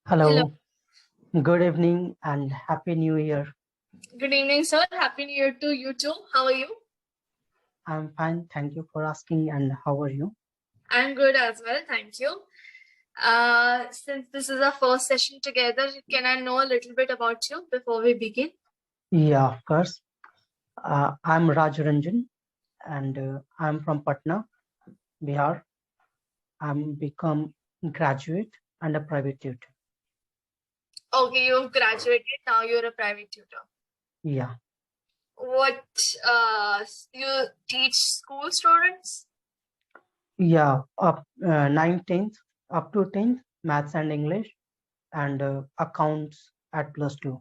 Hello. Hello, good evening and Happy New Year. Good evening, sir. Happy New Year to you too. How are you? I'm fine. Thank you for asking. And how are you? I'm good as well. Thank you. Since this is our first session together, can I know a little bit about you before we begin? Yeah, of course. I'm Raj Ranjan and I'm from Patna, Bihar. I'm become graduate and a private tutor. Okay, you've graduated. Now you're a private tutor. Yeah. What you teach school students? Yeah. Up 9th, up to 10th, maths and English and accounts at +2.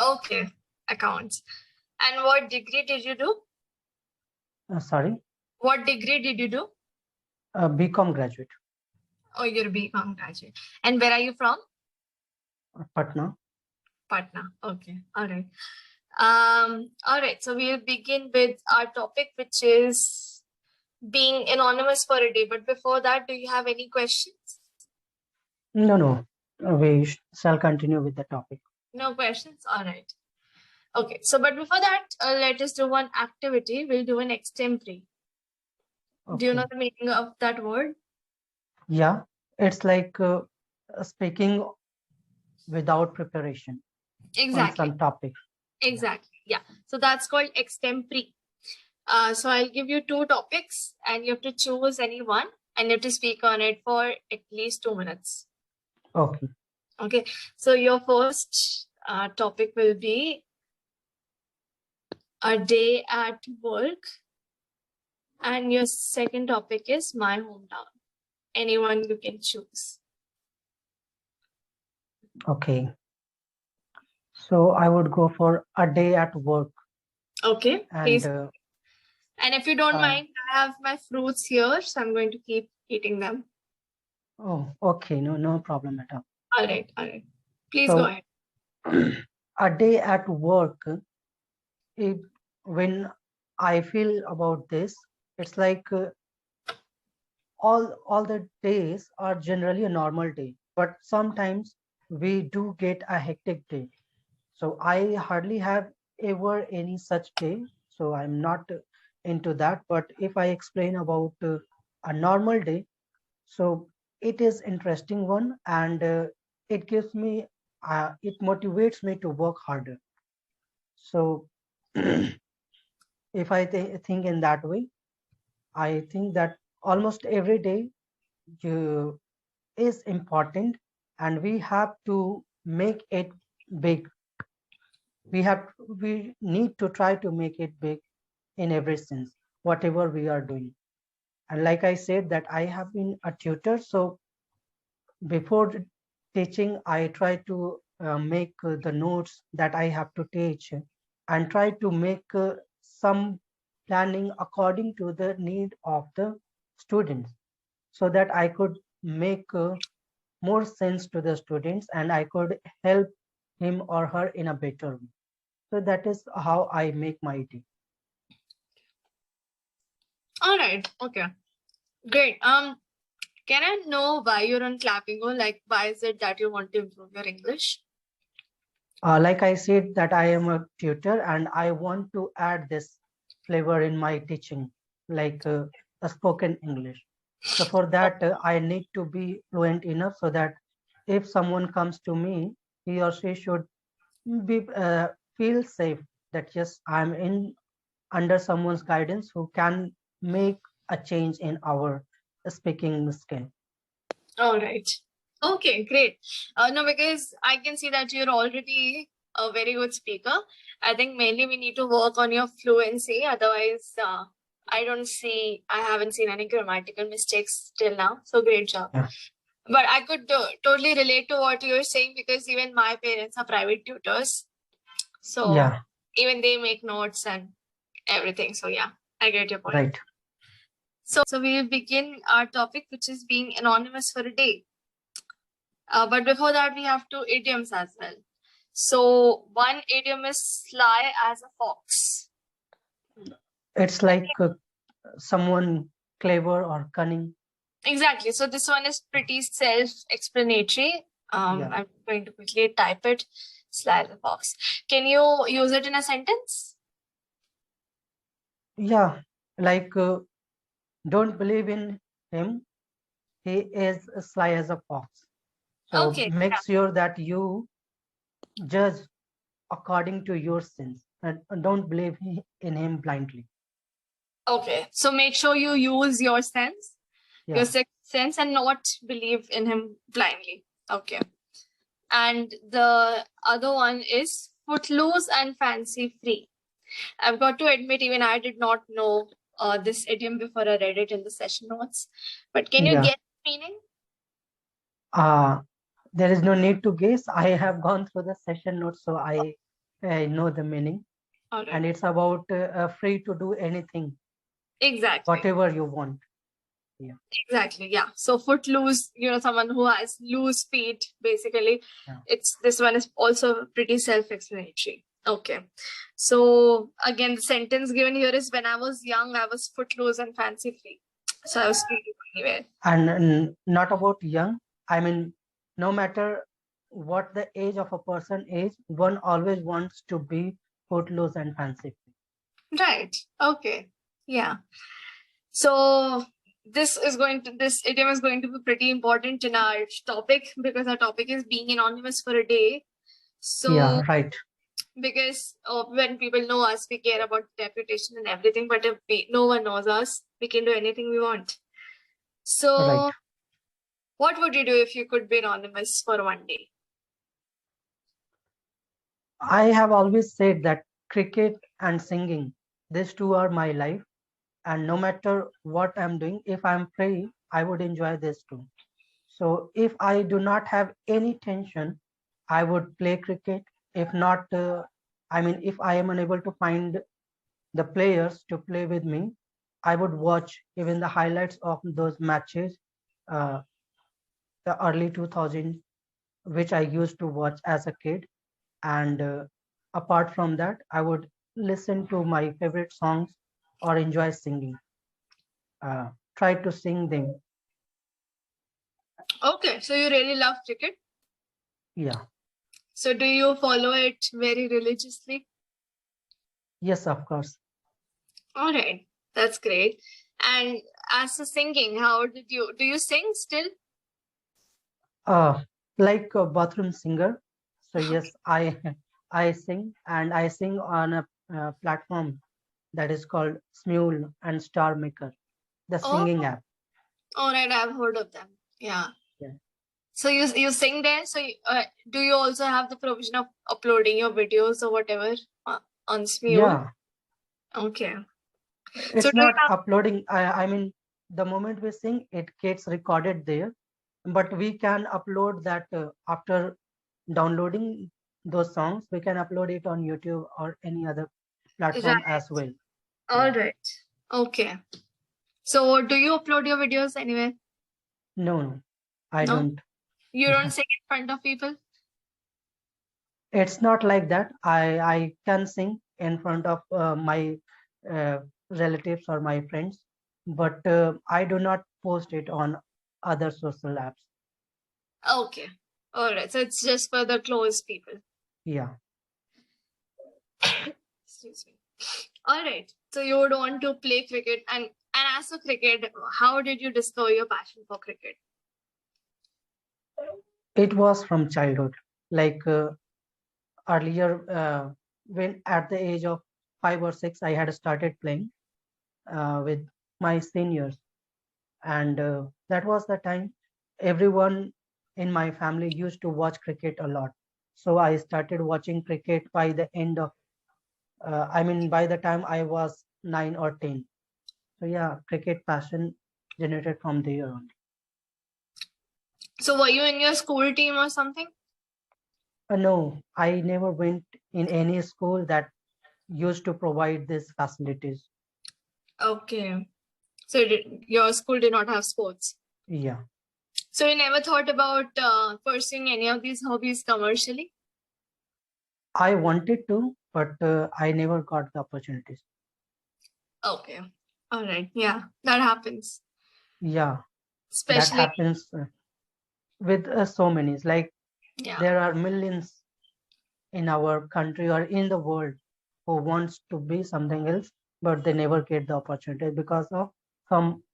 Okay, accounts. And what degree did you do? Sorry, What degree did you do? BCom graduate, Oh, you're a BCom graduate. And where are you from? Patna. Patna. Okay. All right. All right. So we'll begin with our topic, which is being anonymous for a day. But before that, do you have any questions? No. We shall continue with the topic. No questions? All right. Okay. So, but before that, let us do one activity. We'll do an extempore. Do you know Okay. the meaning of that word? Yeah, it's like speaking without preparation on Exactly. some topic. Exactly. Yeah. So that's called extempore. So I'll give you two topics and you have to choose any one and you have to speak on it for at least 2 minutes. Okay. Okay. So your first topic will be a day at work. And your second topic is my hometown. Anyone you can choose. Okay. So I would go for a day at work. Okay. Please. And And if you don't mind, I have my fruits here, so I'm going to keep eating them. oh, okay. No problem at all. All right. All right. Please go So ahead. a day at work, when I feel about this, it's like all the days are generally a normal day, but sometimes we do get a hectic day. So I hardly have ever any such day. So I'm not into that. But if I explain about a normal day, so it is interesting one, and it gives me, it motivates me to work harder. So if I think in that way, I think that almost every day you, is important, and we have to make it big. We need to try to make it big in every sense, whatever we are doing. And like I said that I have been a tutor, so before teaching I try to make the notes that I have to teach, and try to make some planning according to the need of the students, so that I could make more sense to the students and I could help him or her in a better way. So that is how I make my day. All right. Okay. Great. Can I know why you're on Clapingo? Like, why is it that you want to improve your English? Like I said that I am a tutor and I want to add this flavor in my teaching, like a spoken English. So for that, I need to be fluent enough so that if someone comes to me, he or she should be feel safe that yes, I'm in under someone's guidance who can make a change in our speaking skill. All right. Okay, great. No, because I can see that you're already a very good speaker. I think mainly we need to work on your fluency. Otherwise, I haven't seen any grammatical mistakes till now. So great job. Yeah. But I could totally relate to what you're saying because even my parents are private tutors. So Yeah, even they make notes and everything. So yeah, I get your point. right. So we will begin our topic, which is being anonymous for a day. But before that, we have two idioms as well. So one idiom is sly as a fox. It's like someone clever or cunning. Exactly. So this one is pretty self-explanatory. Yeah. I'm going to quickly type it. Sly the fox. Can you use it in a sentence? Yeah, like don't believe in him. He is sly as a fox. So Okay. make sure that you judge according to your sins and don't believe in him blindly. Okay. So make sure you use your sense, your Yeah, sixth sense, and not believe in him blindly. Okay. And the other one is footloose and fancy free. I've got to admit, even I did not know this idiom before I read it in the session notes. But can you yeah. get the meaning? Uh, there is no need to guess. I have gone through the session notes, so I know the meaning. All right. And it's about free to do anything, Exactly. whatever you want. Yeah, Exactly. Yeah. So footloose, someone who has loose feet, basically. yeah. This one is also pretty self-explanatory. Okay. So again, the sentence given here is when I was young, I was footloose and fancy free. So I was free to go anywhere. And not about young. I mean, no matter what the age of a person is, one always wants to be footloose and fancy. Right. Okay. Yeah. So this idiom is going to be pretty important in our topic because our topic is being anonymous for a day. So Yeah, right. because when people know us, we care about reputation and everything. But if no one knows us, we can do anything we want. So, Right. what would you do if you could be anonymous for one day? I have always said that cricket and singing, these two are my life. And no matter what I'm doing, if I'm free, I would enjoy this too. So if I do not have any tension, I would play cricket. If not, if I am unable to find the players to play with me, I would watch even the highlights of those matches, uh, the early 2000s, which I used to watch as a kid. And apart from that, I would listen to my favorite songs or enjoy singing, try to sing them. Okay, so you really love cricket. Yeah, So do you follow it very religiously? yes, of course. All right, that's great. And as for singing, how did you do? You sing still? Uh, like a bathroom singer. So yes, I I sing and I sing on a platform that is called Smule and Star Maker, the Oh, singing app. all right, I've heard of them. Yeah. Yeah. So you sing there. So do you also have the provision of uploading your videos or whatever on Smule? Yeah, Okay. So it's do you not have? uploading. I mean, the moment we sing, it gets recorded there, but we can upload that after downloading those songs. We can upload it on YouTube or any other platform Right. as well. All Yeah. right. Okay. So do you upload your videos anywhere? No, no, I No. don't. You don't Yeah. sing in front of people? It's not like that. I can sing in front of my relatives or my friends, but I do not post it on other social apps. Okay. All right. So it's just for the close people. Yeah, Excuse me. All right. So you would want to play cricket, and as for cricket, how did you discover your passion for cricket? it was from childhood. Like earlier, when at the age of 5 or 6, I had started playing with my seniors, and that was the time everyone in my family used to watch cricket a lot. So I started watching cricket by the end of by the time I was 9 or 10. So yeah, cricket passion generated from there on. So were you in your school team or something? No, I never went in any school that used to provide these facilities. Okay. So your school did not have sports. Yeah, So you never thought about pursuing any of these hobbies commercially? I wanted to, but I never got the opportunities. Okay. All right. Yeah, that happens. Yeah, that Especially, happens with so many. Like Yeah, There are millions in our country or in the world who wants to be something else, but they never get the opportunity because of some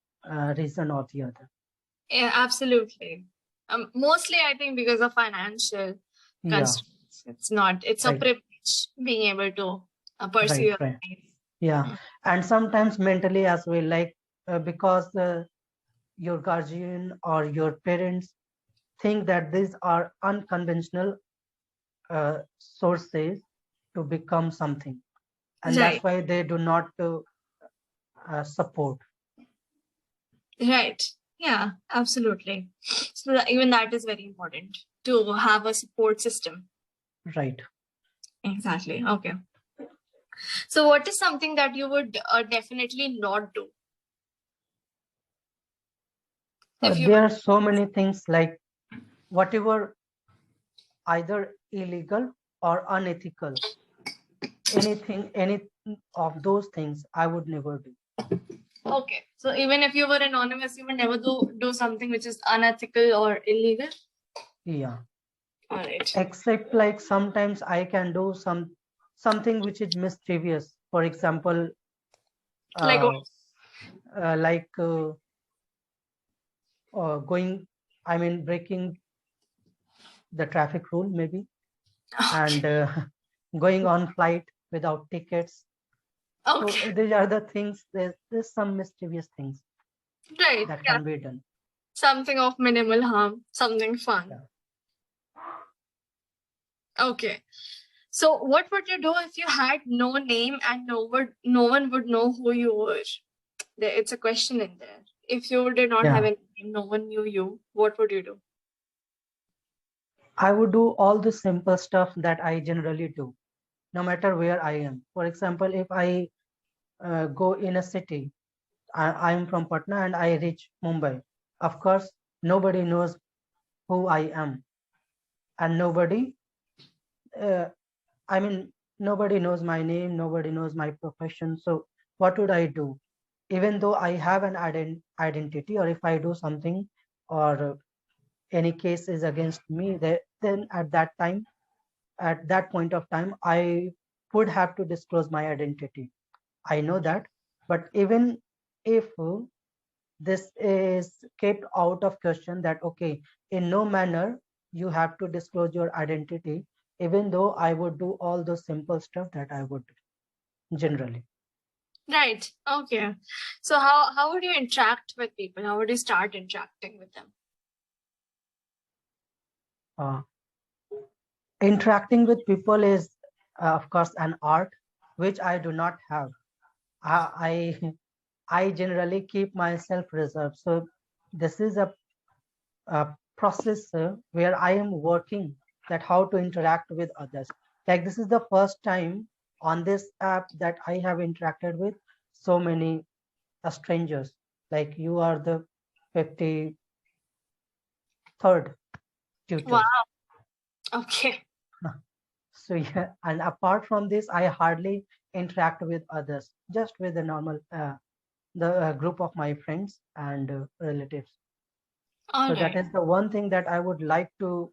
reason or the other. yeah, absolutely. Mostly, I think because of financial Yeah, constraints. It's a right, privilege being able to pursue right, your right. life. Yeah, Mm. and sometimes mentally as well, like because your guardian or your parents think that these are unconventional sources to become something, and Right, that's why they do not support. right. Yeah, absolutely. So even that is very important to have a support system. Right. Exactly. Okay. So, what is something that you would definitely not do if you? There are so many things like whatever either illegal or unethical, anything, any of those things I would never do. Okay. So even if you were anonymous, you would never do something which is unethical or illegal. Yeah. All right. Except like sometimes I can do something which is mischievous. For example, Like what? uh, like going, I mean, breaking the traffic rule maybe, and going on flight without tickets. So Okay. these are the things. There's some mischievous things Right. that Yeah. can be done. Something of minimal harm. Something fun. Yeah. Okay. So what would you do if you had no name and no one would know who you were? It's a question in there. If you did not have Yeah. any name, no one knew you. What would you do? I would do all the simple stuff that I generally do, no matter where I am. For example, if I go in a city, I am from Patna and I reach Mumbai. Of course, nobody knows who I am, and uh, I mean, nobody knows my name, nobody knows my profession. So, what would I do? Even though I have an identity, or if I do something, or any case is against me, then at that point of time, I would have to disclose my identity. I know that, but even if this is kept out of question, that okay, in no manner you have to disclose your identity, even though I would do all the simple stuff that I would do generally. Right. Okay. So how would you interact with people? How would you start interacting with them? Uh, Interacting with people is, of course, an art which I do not have. I I generally keep myself reserved. So this is a process where I am working that how to interact with others. Like this is the first time on this app that I have interacted with so many strangers. Like you are the 53rd Wow. tutor. Okay. So yeah, and apart from this, I hardly interact with others, just with the normal the group of my friends and relatives. All So that right. is the one thing that I would like to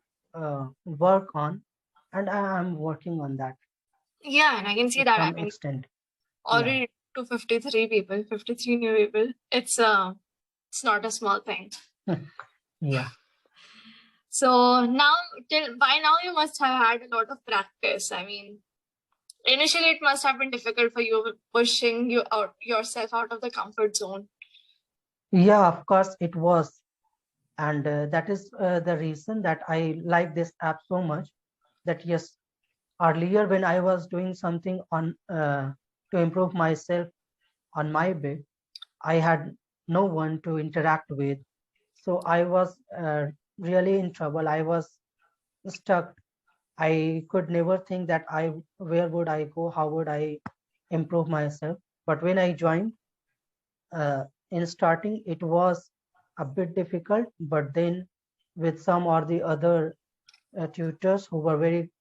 work on, and I am working on that Yeah, and I can see to that. I some mean, extent. Yeah, already to 53 people, 53 new people. It's not a small thing. yeah. So now till by now you must have had a lot of practice. I mean, initially it must have been difficult for you pushing you out yourself out of the comfort zone. Yeah, of course it was. And that is the reason that I like this app so much. That yes, earlier when I was doing something on to improve myself on my bed, I had no one to interact with. So I was really in trouble. I was stuck. I could never think that where would I go? How would I improve myself? But when I joined, in starting, it was a bit difficult, but then with some or the other tutors who were very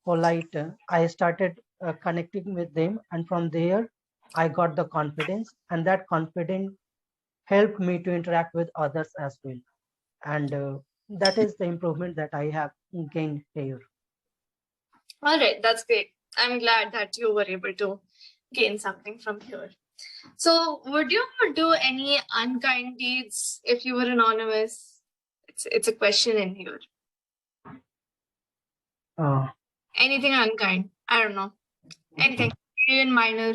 polite, I started connecting with them, and from there, I got the confidence, and that confidence helped me to interact with others as well. And that is the improvement that I have gained here. All right, that's great. I'm glad that you were able to gain something from here. So, would you do any unkind deeds if you were anonymous? It's a question in here. Uh, Anything unkind? I don't know. Anything, even minor.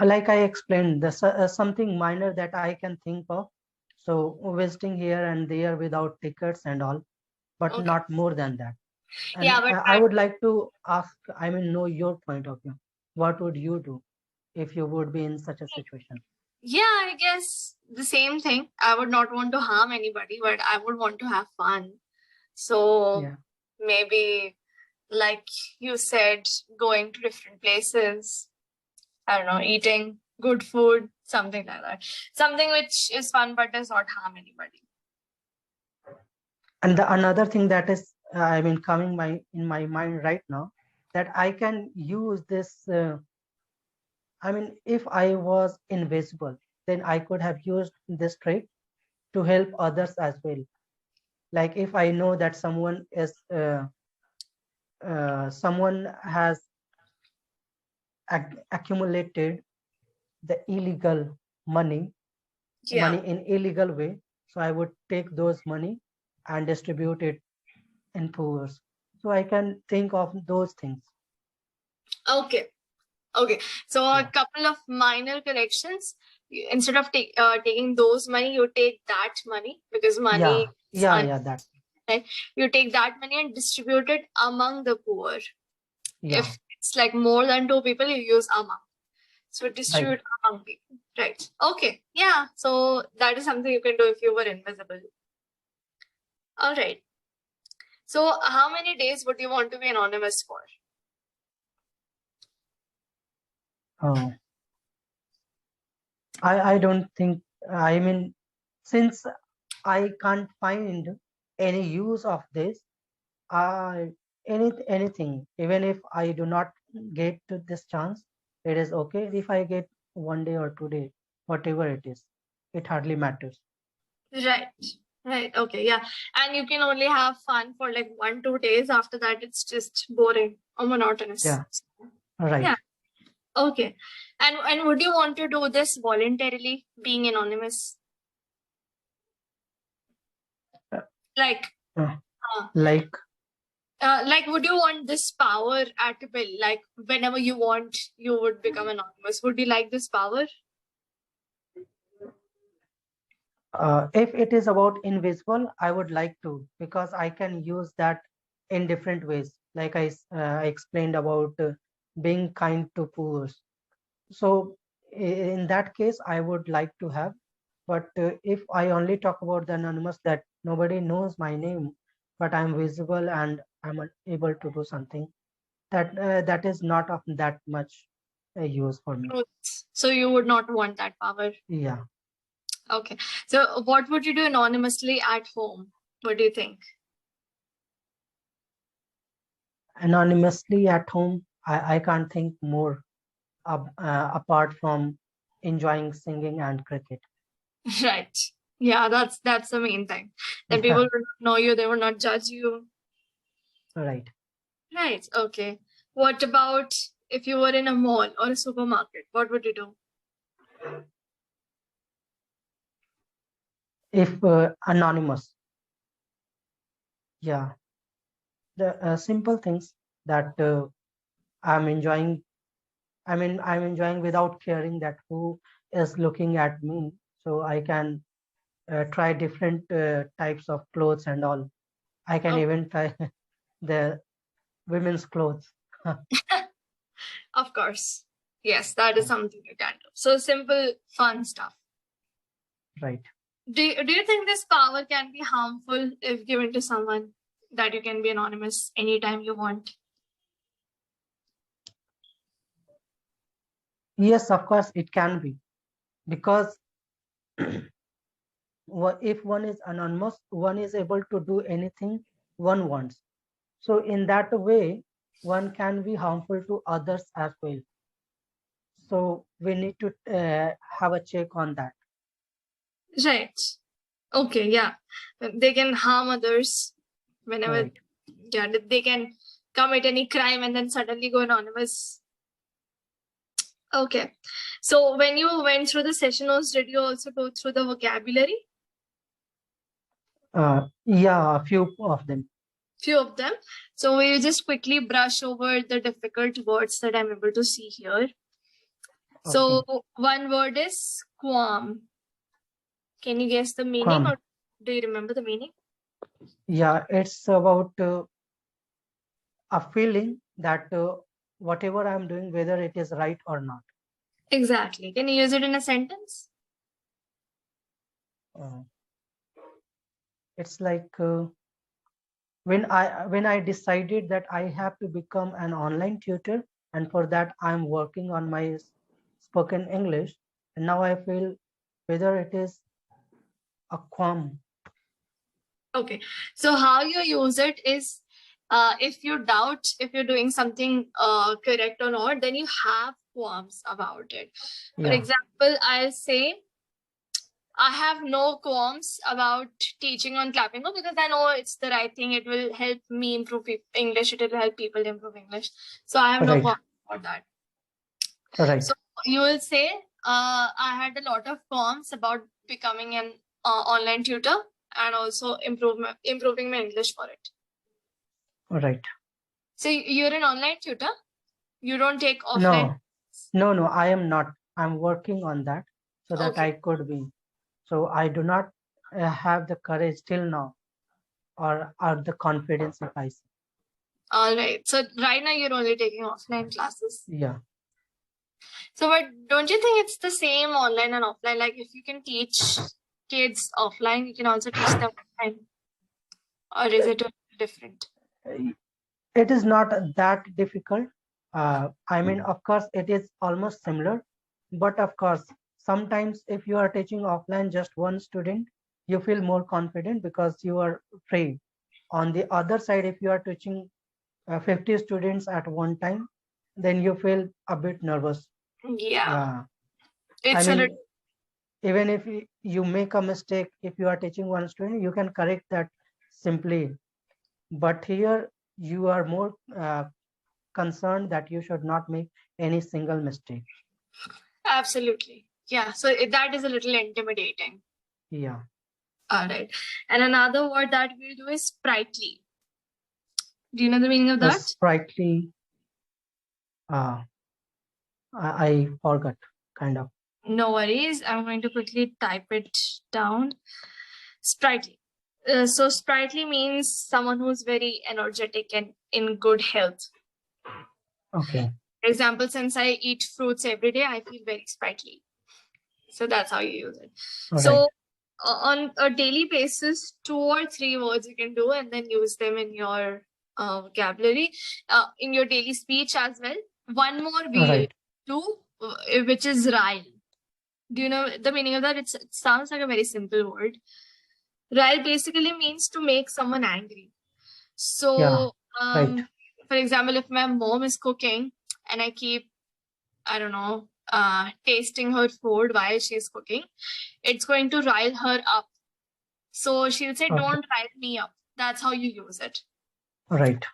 like I explained, something minor that I can think of. So visiting here and there without tickets and all, but Okay. not more than that. Yeah, And but I would like to ask, I mean, know your point of view. What would you do if you would be in such a situation? yeah, I guess the same thing. I would not want to harm anybody, but I would want to have fun. So Yeah. maybe, like you said, going to different places. I don't know, eating good food, something like that. Something which is fun but does not harm anybody. And another thing that is, I mean, coming in my mind right now, that I can use this. I mean, if I was invisible, then I could have used this trick to help others as well. Like if I know that someone has accumulated the illegal money, Yeah. in illegal way, so I would take those money and distribute it in poor. So I can think of those things. Okay. Okay. So a Yeah. couple of minor corrections. Instead of taking those money, you take that money because money is Yeah, that. right. You take that money and distribute it among the poor. Yeah, If it's like more than two people, you use among. So right. distribute among people. Right. Okay. Yeah. So that is something you can do if you were invisible. All right. So how many days would you want to be anonymous for? Oh, I don't think, I mean, since I can't find any use of this, anything, even if I do not get to this chance, it is okay. If I get 1 day or 2 day, whatever it is, it hardly matters. Right. Right. Okay. Yeah. And you can only have fun for like 1-2 days. After that, it's just boring or monotonous. Yeah, right. Yeah. Okay. And would you want to do this voluntarily, being anonymous? Uh, Like, uh, uh, like, like, would you want this power at will? Like, whenever you want, you would become anonymous. Would you like this power? if it is about invisible, I would like to, because I can use that in different ways. Like I explained about being kind to poor. So in that case, I would like to have. But if I only talk about the anonymous, that nobody knows my name, but I'm visible and I'm able to do something, that is not of that much use for me. Truth. So you would not want that power. Yeah. Okay. So what would you do anonymously at home? What do you think? Anonymously at home, I can't think more apart from enjoying singing and cricket. Right. Yeah, that's the main thing. Then people Yeah, will not know you, they will not judge you. right. Right. Okay. What about if you were in a mall or a supermarket? What would you do? If anonymous, yeah, the simple things that I'm enjoying. I mean, I'm enjoying without caring that who is looking at me. So I can try different types of clothes and all. I can Oh, even try the women's clothes. of course. Yes, that is something you can do. So simple, fun stuff. Right. Do you think this power can be harmful if given to someone, that you can be anonymous anytime you want? Yes, of course, it can be, because if one is anonymous, one is able to do anything one wants. So in that way, one can be harmful to others as well. So we need to have a check on that. Right. Okay, yeah. They can harm others whenever, Right. yeah, they can commit any crime and then suddenly go anonymous. Okay. So when you went through the session notes, did you also go through the vocabulary? Yeah, a few of them. Few of them. So we'll just quickly brush over the difficult words that I'm able to see here. So Okay. one word is qualm. Can you guess the meaning, Qualm. or do you remember the meaning? Yeah, it's about a feeling that whatever I'm doing, whether it is right or not. Exactly. Can you use it in a sentence? Uh, it's like when I decided that I have to become an online tutor, and for that I'm working on my spoken English, and now I feel whether it is a qualm. Okay. So how you use it is, if you doubt if you're doing something correct or not, then you have qualms about it. For Yeah, example, I'll say, I have no qualms about teaching on Clappingo because I know it's the right thing. It will help me improve English. It will help people improve English. So I have no right, qualms about that. right, So you will say, I had a lot of qualms about becoming an online tutor and also improving my English for it. right. So you're an online tutor. You don't take offline. No, I am not. I'm working on that so that Okay. I could be. So I do not have the courage till now, or the confidence, if I say. All right. So right now you're only taking offline classes. Yeah, So, but don't you think it's the same online and offline? Like, if you can teach kids offline, you can also teach them online, or is it different? it is not that difficult. I mean, of course, it is almost similar, but of course, sometimes if you are teaching offline just one student, you feel more confident because you are free. On the other side, if you are teaching 50 students at one time, then you feel a bit nervous. Yeah, I it's a mean, even if you make a mistake, if you are teaching one student, you can correct that simply. But here, you are more concerned that you should not make any single mistake. absolutely, yeah. So that is a little intimidating. Yeah, All right. And another word that we'll do is sprightly. Do you know the meaning of the that? sprightly. Uh, I forgot, kind of. No worries. I'm going to quickly type it down. Sprightly. So sprightly means someone who's very energetic and in good health. Okay, For example, since I eat fruits every day, I feel very sprightly. So that's how you use it. all right, So on a daily basis, 2 or 3 words you can do and then use them in your vocabulary, in your daily speech as well. One more all we'll right, do, which is rile. Do you know the meaning of that? It sounds like a very simple word. Rile basically means to make someone angry. yeah, So, right, for example, if my mom is cooking and I keep, I don't know, tasting her food while she's cooking, it's going to rile her up. So she'll say, okay, don't rile me up. That's how you use it. all right,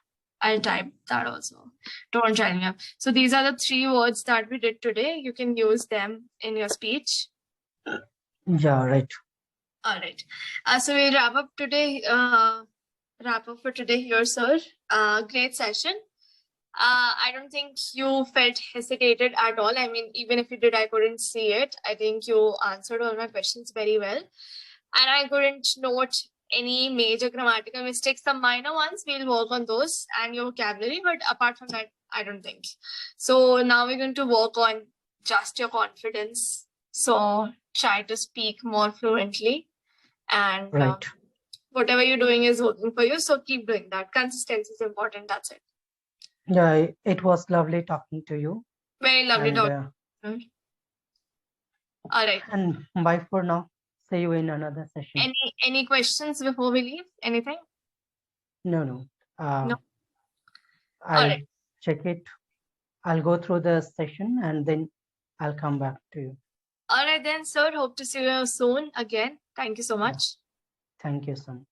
I'll type that also. Don't rile me up. So these are the 3 words that we did today. You can use them in your speech. yeah, right, All right. So we'll wrap up today. Wrap up for today here, sir. Great session. I don't think you felt hesitated at all. I mean, even if you did, I couldn't see it. I think you answered all my questions very well. And I couldn't note any major grammatical mistakes. Some minor ones, we'll work on those and your vocabulary. But apart from that, I don't think. So now we're going to work on just your confidence. So try to speak more fluently. And right. whatever you're doing is working for you. So keep doing that. Consistency is important. That's it. Yeah, it was lovely talking to you, Very lovely and talking. All right. and bye for now. See you in another session. Any questions before we leave? Anything? No. No. All I'll right. check it. I'll go through the session and then I'll come back to you. All right then, sir. Hope to see you soon again. Thank you so much. Thank you so much.